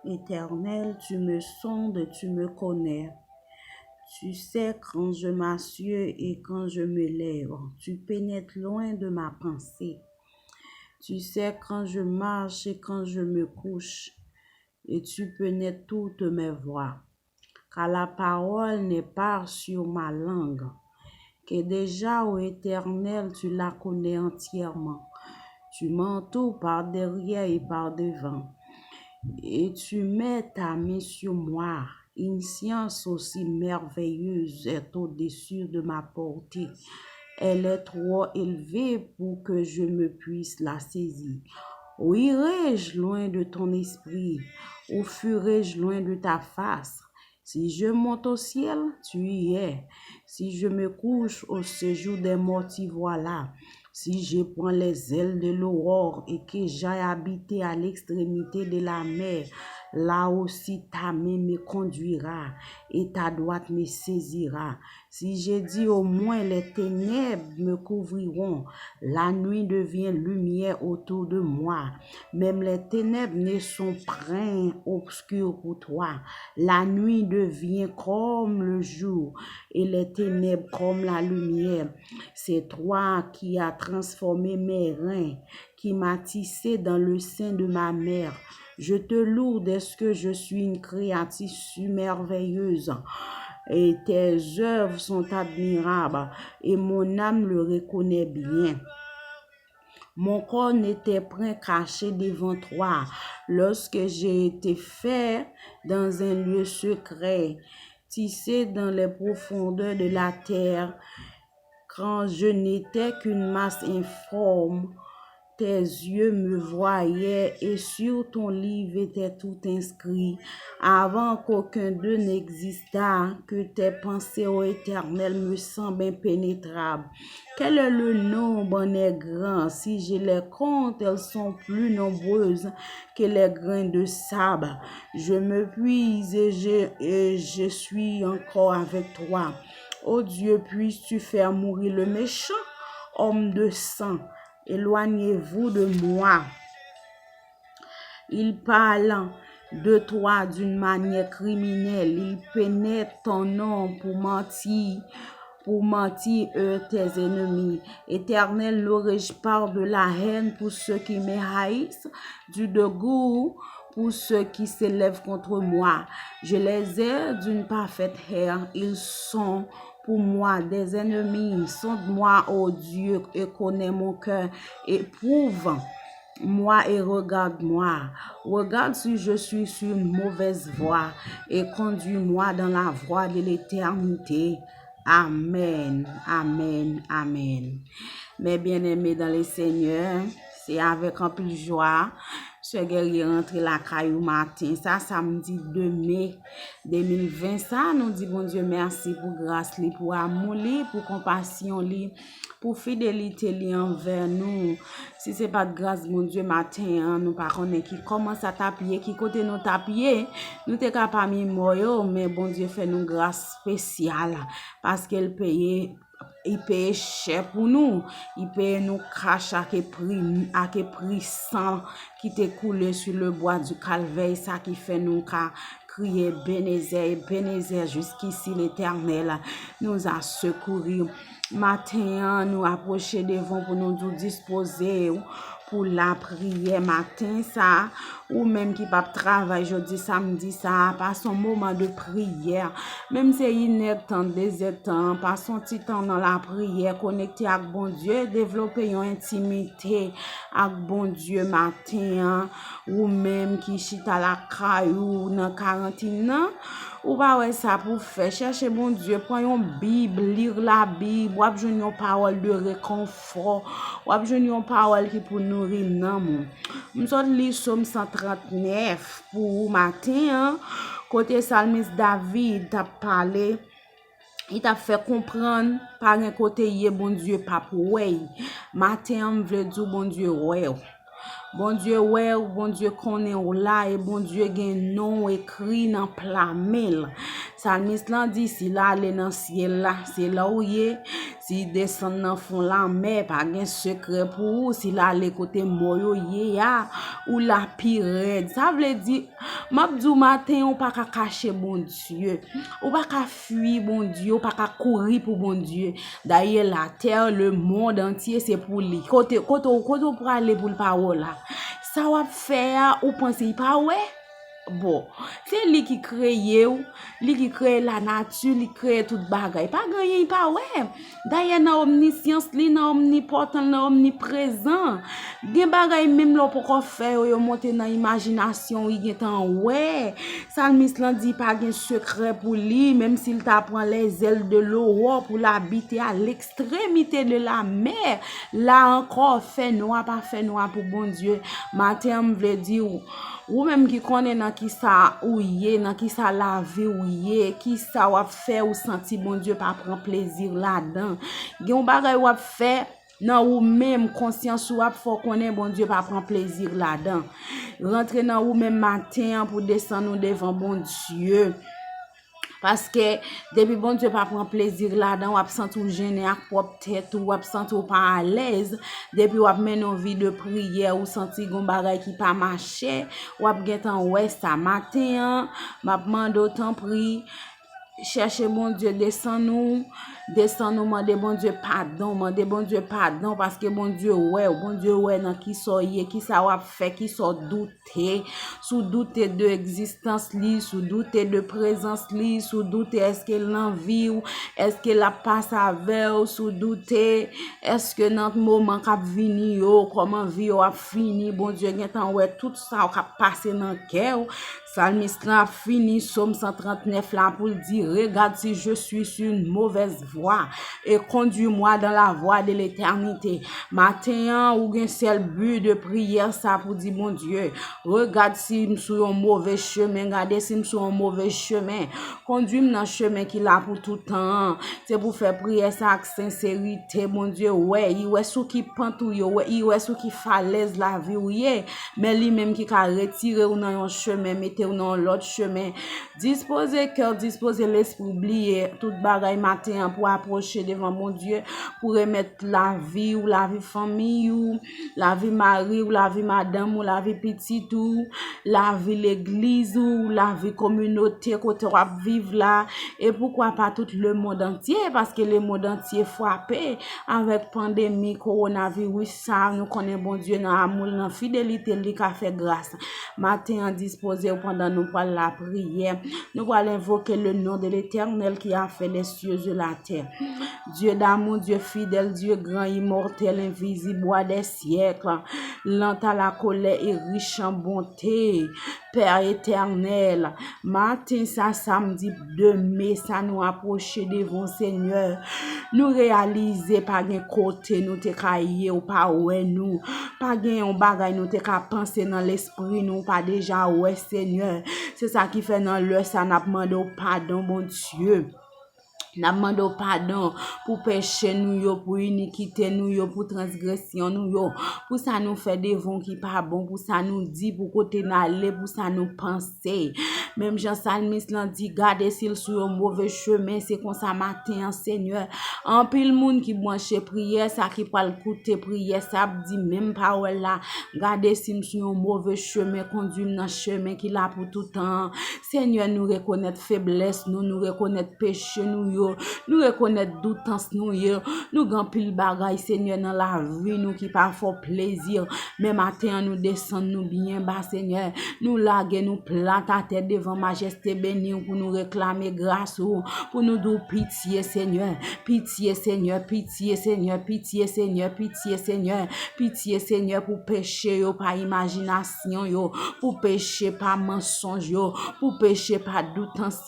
Éternel, tu me sondes, tu me connais. Tu sais quand je m'assieds et quand je me lève. Tu pénètres loin de ma pensée. Tu sais quand je marche et quand je me couche. Et tu pénètres toutes mes voies. Car la parole n'est pas sur ma langue. Que déjà, ô Éternel, tu la connais entièrement. Tu m'entoures par derrière et par devant. Et tu mets ta main sur moi. Une science aussi merveilleuse est au-dessus de ma portée. Elle est trop élevée pour que je me puisse la saisir. Où irai-je loin de ton esprit? Où fuirai-je loin de ta face? Si je monte au ciel, tu y es. Si je me couche au séjour des morts, tu voilà. Si je prends les ailes de l'aurore et que j'aille habiter à l'extrémité de la mer, là aussi ta main me conduira et ta droite me saisira. Si j'ai dit au moins les ténèbres me couvriront, la nuit devient lumière autour de moi. Même les ténèbres ne sont point obscures pour toi. La nuit devient comme le jour et les ténèbres comme la lumière. C'est toi qui as transformé mes reins, qui m'as tissé dans le sein de ma mère. Je te loue parce que je suis une créature merveilleuse. Et tes œuvres sont admirables et mon âme le reconnaît bien. Mon corps n'était point caché devant toi lorsque j'ai été fait dans un lieu secret, tissé dans les profondeurs de la terre, quand je n'étais qu'une masse informe. Tes yeux me voyaient et sur ton livre était tout inscrit. Avant qu'aucun d'eux n'existât, que tes pensées, ô Éternel, me semblent impénétrables. Quel est le nombre en est grand? Si je les compte, elles sont plus nombreuses que les grains de sable. Je me puise et je suis encore avec toi. Ô Dieu, puisses-tu faire mourir le méchant, homme de sang? Éloignez-vous de moi. Il parle de toi d'une manière criminelle. Il pénètre ton nom pour mentir tes ennemis. Éternel, n'aurais-je pas de la haine pour ceux qui me haïssent, du dégoût pour ceux qui s'élèvent contre moi? Je les ai d'une parfaite haine. Ils sont pour moi des ennemis. Sonde-moi, ô Dieu, et connais mon cœur. Éprouve-moi et regarde-moi. Regarde si je suis sur une mauvaise voie et conduis-moi dans la voie de l'éternité. Amen, amen, amen. Mes bien-aimés dans le Seigneur, c'est avec un peu de joie ce guerrier rentre la caillou matin, ça samedi 2 mai 2020, ça nous dit bon Dieu merci pour grâce li, pour amour li, pour compassion li, pour fidélité li envers nous. Si c'est pas de grâce bon Dieu matin, nous pas connaît qui commence à taper, qui côté nous taper, nous t'es capable mourir, mais bon Dieu fait nous grâce spéciale parce qu'elle paye. Il paye cher pour nous. Il paye nous cash à quel prix sang qui t'est coulé sur le bois du calvaire. Ça qui fait nous crier Bénézer jusqu'ici l'Éternel nous a secouru. Matin, nous approcher devant pour nous disposer pour la prière matin ça ou même qui pas travail jeudi samedi ça pas son moment de prière même c'est une temps des temps pas son petit temps dans la prière connecté avec bon Dieu développer une intimité avec bon Dieu matin ou même qui chita la caille ou dans quarantaine ou pas ouais ça pour faire. Cherchez bon Dieu, prends une Bible, lire la Bible, ou abjourner une parole de réconfort, ou abjourner une parole qui pour nourrir l'âme. Nous sommes lire Somme 139 pour matin, hein? Côté Psalmiste David t'a parlé. Il t'a fait comprendre par un côté, il bon Dieu, pas pour ouais. Matin, on veut dire bon Dieu, ouais. Bon Dieu, ouais, bon Dieu, connaît ou là, et bon Dieu, gen nom écrit dans plamel. Salmiste là dit, si là, aller dans ciel là, c'est là où y est. Si descend dans fond la mer, pas gen secret pour vous. Si là, aller côté moyo y ya, ou la pire. Ça veut dire, m'abdou matin, on pas qu'à cacher bon Dieu. On pas qu'à fuir bon Dieu, on pas qu'à courir pour bon Dieu. D'ailleurs, la terre, le monde entier, c'est pour lui. Côté pour aller pour le parole là. Ça va faire ou pensez pas ouais? Bon, c'est lui qui crée lui qui crée la nature, lui crée toute bagaille. Pas gagner pas ouais. D'ailleurs dans omniscience, li dans omnipotent, dans omniprésent. Gen bagaille même là pour faire yo monter dans imagination, il gen temps ouais. Salmiste là dit pas gen secret pour lui, même s'il t'apprend les ailes de l'eau pour l'habiter à l'extrémité de la mer. Là encore fait noir pas fait noir pour bon Dieu. Matin me veut dire ou même qui connaît dans qui ça ou yé, dans qui ça la vie ou yé, qui ça ou fait ou senti bon Dieu pas prendre plaisir là-dedans. Gen bagay ou fait nan ou même conscience ou faut connaît bon Dieu pas prendre plaisir là-dedans. Rentrer dans ou même matin pour descendre devant bon Dieu. Parce que depuis bon Dieu pas prend plaisir là-dedans, ou absent ou gêné à propre tête, ou absent ou pas à l'aise, depuis ou mener une vie de prière, ou senti gon bagay qui pas marché, ou ap gen tan ouais ça matin, m'a demandé autant pri, chercher bon Dieu, descend nous, mande bon Dieu pardon, parce que bon Dieu ouais, dans qui soyez, qui ça va faire, qui sont douter, sous douter de existence li, sous douter de présence li, sous douter est-ce qu'elle l'envie ou est-ce qu'elle a passe avec, sous douter est-ce que notre moment cap vini yo, comment vie a fini, bon Dieu gen tan ouais tout ça a passé dans cœur. Psalmiste là fini Somme 139 là pour dire regarde si je suis sur une mauvaise voie et conduis-moi dans la voie de l'éternité. Matin ou gen seul but de prière ça pour dire mon Dieu, regarde si je suis sur un mauvais chemin, regarde si je suis sur un mauvais chemin. Conduis-moi dans le chemin qui là pour tout temps. C'est pour faire prière ça avec sincérité, mon Dieu. Ouais, il ouais sous qui pantouille, ouais, il ouais sous qui falaise la vie ou mais lui même qui a retiré ou dans un chemin, mettez ou dans l'autre chemin. Disposez cœur, disposez l'esprit, oublier tout bagaille matin pour approcher devant mon Dieu, pour remettre la vie ou la vie famille ou la vie mari ou la vie madame ou la vie petite ou la vie l'église ou la vie communauté côté on vivre là et pourquoi pas tout le monde entier parce que le monde entier frappé avec pandémie coronavirus ça nous connaît bon Dieu dans amour dans fidélité lui qui a fait grâce matin disposé pendant nous pour la prière nous allons invoquer le nom de l'Éternel qui a fait les cieux et la terre. Dieu d'amour, Dieu fidèle, Dieu grand, immortel, invisible, roi des siècles, lent à la colère et riche en bonté, Père éternel. Matin, ça samedi 2 mai, ça nous approcher devant Seigneur. Nous réaliser pas un côté, nous te caillé ou pas ouais nous, pas un bagay nous te ka penser dans l'esprit, nous pas déjà ouais Seigneur. C'est ça qui fait dans l'heure, ça n'a demandé pardon, bon Dieu. N'a demandé pardon pour péché nous yo, pour iniquité nous yo, pour transgression nous yo, pour ça nous fait des vents qui pas bon, pour ça nous dit pour côté n'aller, pour ça nous penser. Même Jean Salmiste l'a dit garder s'il sur un mauvais chemin, c'est comme ça matin Seigneur. En pile monde qui branche prière, ça qui pas le coûter prière, ça dit même parole là, garder s'il sur un mauvais chemin, conduire dans chemin qui là pour tout temps. Seigneur nous reconnaître faiblesse, nous reconnaître péché nous reconnaître doutance nous grand pile bagaille Seigneur dans la vie nous qui pas fort plaisir mais matin nous descend nous bien bas Seigneur nous laguer nous plante à tête devant devant majesté bénie pour nous réclamer grâce, pour nous dire pitié, Seigneur. Pitié, Seigneur, pitié, Seigneur, pitié, Seigneur, pitié, Seigneur. Pitié, Seigneur, pour pécher, par imagination, pour pécher par mensonge, pour pécher par doutance,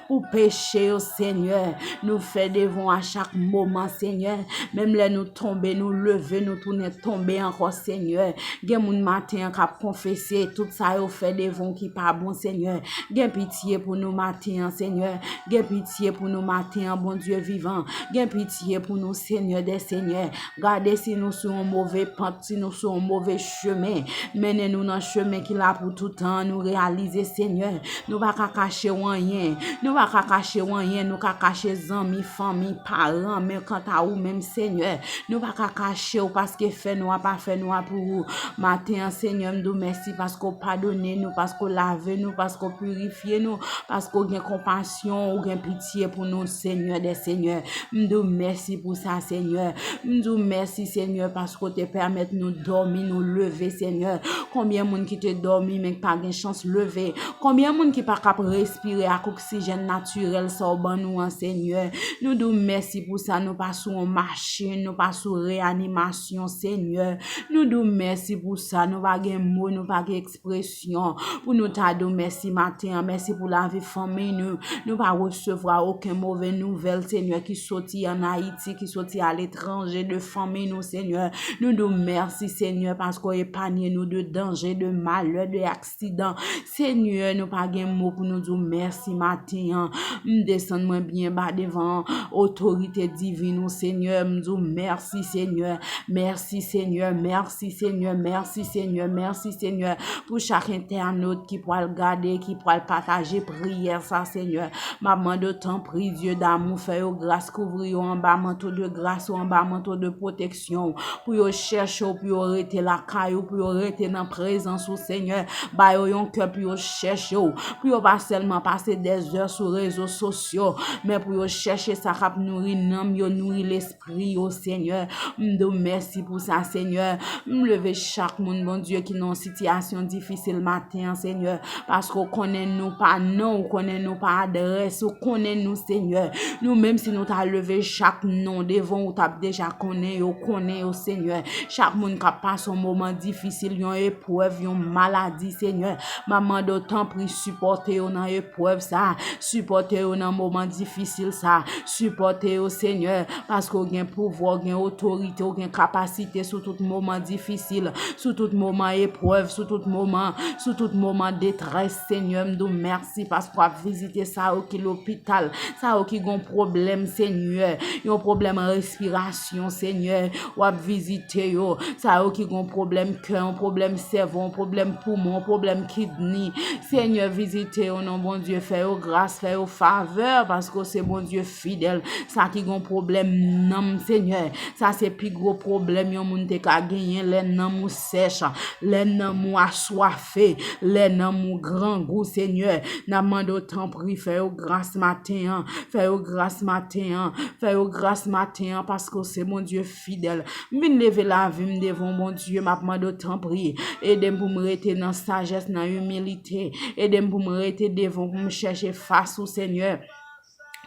pour pécher, Seigneur. Nous fait devant à chaque moment, Seigneur. Même là, nous tomber, nous lever, nous tourner, tomber encore, Seigneur. Gen moun matin qui a confessé tout ça, yo fait devant qui pas bon, Seigneur. Gen pitié pour nous matin, Seigneur. Gen pitié pour nous matin, bon Dieu vivant. Gen pitié pour nous, Seigneur des Seigneurs. Gardez si nous sommes un mauvais pente, si nous sommes un mauvais chemin. Menez-nous dans le chemin qui l'a pour tout temps, nous réaliser, Seigneur. Nous pas cacher rien. Nous pas cacher rien. Nous pas cacher amis, famille, parents, mais quant à vous même, Seigneur. Nous pas cacher parce que fait nous pas fait nous pour vous. Matin, Seigneur, nous merci parce qu'on pardonne nous, parce qu'on lave nous, parce qu'on purifie nous, parce qu'on a compassion, ou a pitié pour nous, Seigneur des Seigneurs. Nous merci pour ça, Seigneur. Nous merci, Seigneur, parce qu'on te permet de nous dormir, nous lever, Seigneur. Combien de monde qui te dormi, mais pas de chance de lever. Combien de monde qui pas capable de respirer à oxygène naturel, ça au nous, Seigneur. Nous nous merci pour ça. Nous passons en machine, nous passons réanimation, Seigneur. Nous nous merci pour ça. Nous pas de mots, nous pas d'expression. Pour nous t'adore, merci matin. Merci pour la vie famille. Nous pas recevoir aucune mauvaise nouvelle, Seigneur, qui sortit en Haïti, qui sortit à l'étranger, de famille, nous, Seigneur. Nous nous merci, Seigneur, parce qu'on épargne nous de danger, de malheur, de accident. Seigneur, nous pas de mots pour nous dire merci matin. Descends-moi bien bas devant autorité divine, Seigneur. Nous disons merci, Seigneur. Merci, Seigneur. Merci, Seigneur. Merci, Seigneur. Merci, Seigneur. Pour chaque internaute qui pourra le garder, qui pourra le partager, prière, ça, Seigneur. Maman de temps, prie Dieu d'amour, fait grâce, couvrir en bas manteau de grâce, en bas manteau de protection. Pour chercher, pour arrêter la caillou, pour arrêter dans la présence au Seigneur. Bah, yon cœur pour chercher, pour pas seulement passer des heures sur les réseaux sociaux, mais pour chercher ça cap nourrir l'âme, nourrir l'esprit au Seigneur. M'do merci pour ça, Seigneur. M'lever chaque monde, bon Dieu, qui dans situation difficile matin, Seigneur, parce qu'on connaît nous pas nom, on connaît nous pas adresse, on connaît nous, Seigneur. Nous même si nous t'a levé chaque nom devant ou t'a déjà connaît au Seigneur. Chaque monde qui passe un moment difficile, yon épreuve, yon maladie, Seigneur. Maman d'autant prie supporter dans épreuve ça, supporter dans moment difficile ça, supporter au Seigneur parce qu'on a pouvoir, on a autorité, on a capacité sur tout moment difficile, sur tout moment épreuve, sur tout moment détresse, Seigneur. Nous merci parce qu'on a visité ça qui l'hôpital, ça qui a un problème, Seigneur, un problème respiration, Seigneur, ou a visité yo, ça qui a un problème cœur, un problème cerveau, un problème poumon, un problème kidney, Seigneur, visitez au nom bon Dieu, fait au grâce, fait au faveur parce que c'est bon Dieu fidèle, ça qui a un problème non, Seigneur, ça c'est plus gros problème, yon moun te ka gagner les nan mou sèche, les nan mou assoiffé, les nan mou grand goût, Seigneur. N'a mande autant prie, fait au grâce matin, fait au grâce matin, fait au grâce matin parce que c'est mon Dieu fidèle. M'vin lever la vie devant mon Dieu, m'a mande autant prie, aidez-moi pour me rester dans sagesse, dans humilité, aidez-moi pour me rester devant, pour me chercher face au Seigneur.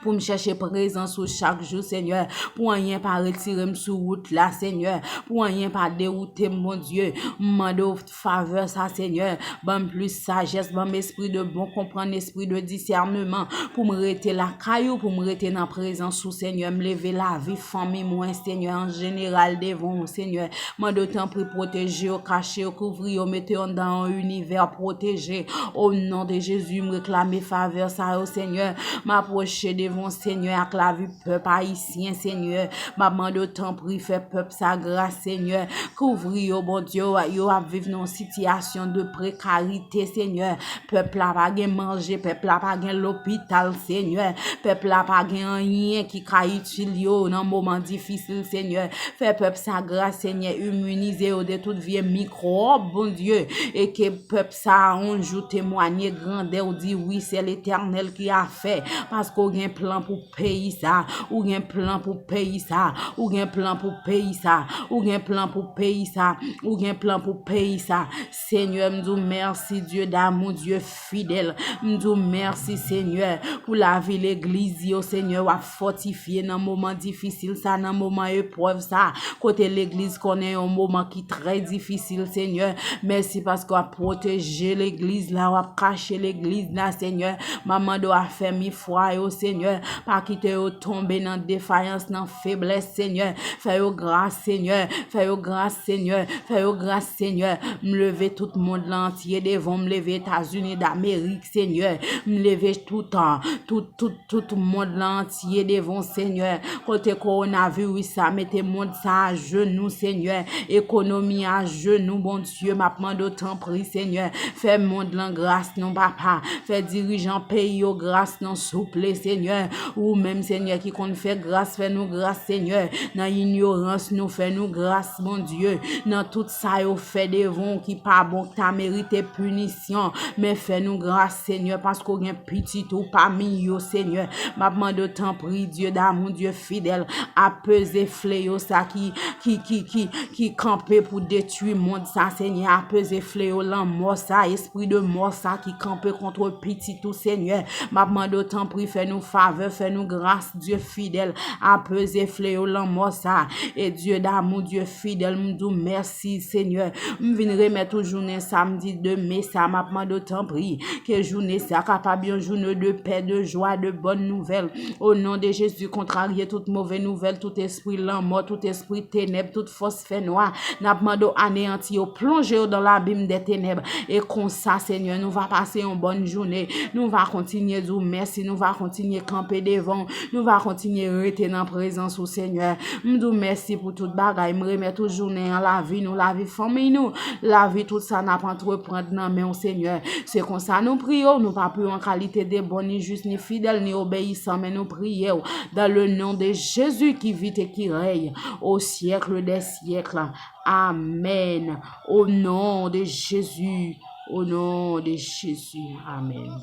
Pour me chercher présence chaque jour, Seigneur. Pour rien pas retirer sur route là, Seigneur. Pour rien pas dérouter, mon Dieu. Mande faveur, ça, Seigneur. Bon plus sagesse, bon esprit de bon comprendre, esprit de discernement. Pour me rester la caillou, pour me rester dans présence sous Seigneur. Me lever la vie, famille, moi, Seigneur. En général, devant, Seigneur. Mande autant pour protéger, cacher, couvrir, mettre dans un univers protégé. Au nom de Jésus, me réclamer faveur, ça, au Seigneur. M'approcher devant Seigneur, avec la vie peuple haïtien, Seigneur. Maman de temps prie, fait peuple sa grâce, Seigneur. Couvrir, bon Dieu, yo a vivre dans une situation de précarité, Seigneur. Peuple a pas gen manger, peuple a pas gen l'hôpital, Seigneur. Peuple a pas gen rien qui ka utile yo dans moment difficile, Seigneur. Fait peuple sa grâce, Seigneur, immuniser de toute vie microbe, bon Dieu. Et que peuple sa un jour témoigner grandeur, dit oui, c'est l'Éternel qui a fait. Parce qu'on gen plan pour pays ça, ou un plan pour pays ça, ou un plan pour pays ça, ou un plan pour pays ça, ou un plan pour pays ça. Seigneur, m'dou merci Dieu d'amour, Dieu fidèle. M'dou merci Seigneur pour la vie l'église yo Seigneur a fortifié dans moment difficile ça, dans moment épreuve ça. Côté l'église connaît un moment qui très difficile Seigneur. Merci parce qu'on a protégé l'église là, on a caché l'église là Seigneur. Maman doit faire mi foi yo Seigneur, pas quitter yo tomber dans défaillance, dans faiblesse Seigneur. Fais yo grâce Seigneur, fais yo grâce Seigneur, fais yo grâce Seigneur. Me lever tout le monde entier devant, me lever États-Unis d'Amérique Seigneur, me lever tout le monde entier devant Seigneur. Côté coronavirus ça mettez monde ça à genoux Seigneur, économie à genoux bon Dieu, m'a demandé autant prie Seigneur. Fais monde la grâce non papa, fais dirigeant pays au grâce non souple Seigneur, ou même Seigneur qui compte faire grâce, fais nous grâce Seigneur. Dans ignorance nous fais nous grâce mon Dieu, dans tout ça yo fait devant qui pas bon, qui t'a mérité punition, mais fais nous grâce Seigneur parce qu'on a petit ou parmi yo Seigneur. M'a demandé autant prie Dieu d'amour, Dieu fidèle, à peser fléau ça qui campait pour détruire monde ça Seigneur, à peser fléau la mort ça, esprit de mort ça qui campait contre petit tout Seigneur. M'a demandé autant prie, fais nous faveur, fais nous grâce Dieu fidèle, à peser fléau la mort ça, et Dieu d'amour, Dieu fidèle, m'dou merci Seigneur. M'vin remettre journée samedi de mai ça, m'a demandé autant prie que journée ça capable une journée de paix, de joie, de bonnes nouvelles au nom de Jésus. Contrarier toute mauvaise nouvelle, tout esprit la mort, tout esprit ténèbres, toute force fait noir, n'a demandé anéanti au plonger dans l'abîme des ténèbres, et comme ça Seigneur nous va passer une bonne journée, nous va continuer de merci, nous va continuer camper devant, nous va continuer rester dans présence au Seigneur. M'dou merci pour toute bagaille, me remettre toute journée en la vie nous, la vie famille nous, la vie tout ça n'a pas entreprendre dans mais au Seigneur. C'est comme ça nous prions, nous pas prions en qualité de bon ni juste ni fidèle ni obéissant, mais nous prions dans le nom de Jésus qui vit et qui règne au siècle des siècles. Amen. Au nom de Jésus. Au nom de Jésus. Amen.